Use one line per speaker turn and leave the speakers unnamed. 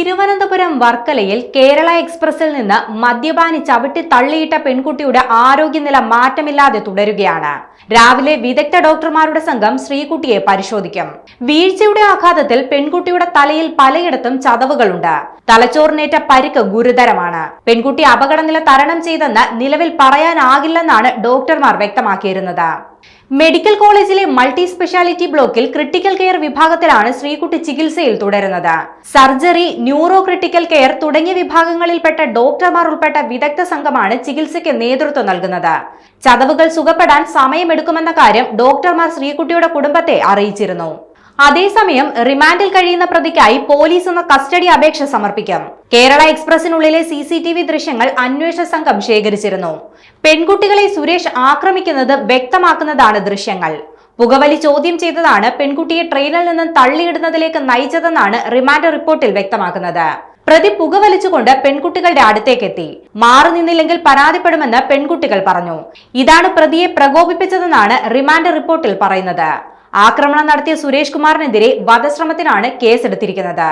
തിരുവനന്തപുരം വർക്കലയിൽ കേരള എക്സ്പ്രസിൽ നിന്ന് മദ്യപാനി ചവിട്ടി തള്ളിയിട്ട പെൺകുട്ടിയുടെ ആരോഗ്യനില മാറ്റമില്ലാതെ തുടരുകയാണ്. രാവിലെ വിദഗ്ധ ഡോക്ടർമാരുടെ സംഘം ശ്രീകുട്ടിയെ പരിശോധിക്കും. വീഴ്ചയുടെ ആഘാതത്തിൽ പെൺകുട്ടിയുടെ തലയിൽ പലയിടത്തും ചതവുകളുണ്ട്. തലച്ചോറിനേറ്റ പരിക്ക് ഗുരുതരമാണ്. പെൺകുട്ടി അപകടനില തരണം ചെയ്തെന്ന് നിലവിൽ പറയാനാകില്ലെന്നാണ് ഡോക്ടർമാർ വ്യക്തമാക്കിയിരുന്നത്. മെഡിക്കൽ കോളേജിലെ മൾട്ടി സ്പെഷ്യാലിറ്റി ബ്ലോക്കിൽ ക്രിട്ടിക്കൽ കെയർ വിഭാഗത്തിലാണ് ശ്രീകുട്ടി ചികിത്സയിൽ തുടരുന്നത്. സർജറി, ന്യൂറോ ക്രിട്ടിക്കൽ കെയർ തുടങ്ങിയ വിഭാഗങ്ങളിൽപ്പെട്ട ഡോക്ടർമാർ ഉൾപ്പെട്ട വിദഗ്ധ സംഘമാണ് ചികിത്സയ്ക്ക് നേതൃത്വം നൽകുന്നത്. ചതവുകൾ സുഖപ്പെടാൻ സമയമെടുക്കുമെന്ന കാര്യം ഡോക്ടർമാർ ശ്രീകുട്ടിയുടെ കുടുംബത്തെ അറിയിച്ചിരുന്നു. അതേസമയം റിമാൻഡിൽ കഴിയുന്ന പ്രതിക്കായി പോലീസ് ഇന്ന് കസ്റ്റഡി അപേക്ഷ സമർപ്പിക്കും. കേരള എക്സ്പ്രസിനുള്ളിലെ CCTV ദൃശ്യങ്ങൾ അന്വേഷണ സംഘം ശേഖരിച്ചിരുന്നു. പെൺകുട്ടികളെ സുരേഷ് ആക്രമിക്കുന്നത് വ്യക്തമാക്കുന്നതാണ് ദൃശ്യങ്ങൾ. പുകവലി ചോദ്യം ചെയ്തതാണ് പെൺകുട്ടിയെ ട്രെയിനിൽ നിന്നും തള്ളിയിടുന്നതിലേക്ക് നയിച്ചതെന്നാണ് റിമാൻഡ് റിപ്പോർട്ടിൽ വ്യക്തമാക്കുന്നത്. പ്രതി പുകവലിച്ചുകൊണ്ട് പെൺകുട്ടികളുടെ അടുത്തേക്കെത്തി. മാറി നിന്നില്ലെങ്കിൽ പരാതിപ്പെടുമെന്ന് പെൺകുട്ടികൾ പറഞ്ഞു. ഇതാണ് പ്രതിയെ പ്രകോപിപ്പിച്ചതെന്നാണ് റിമാൻഡ് റിപ്പോർട്ടിൽ പറയുന്നത്. ആക്രമണം നടത്തിയ സുരേഷ് കുമാറിനെതിരെ വധശ്രമത്തിനാണ് കേസെടുത്തിരിക്കുന്നത്.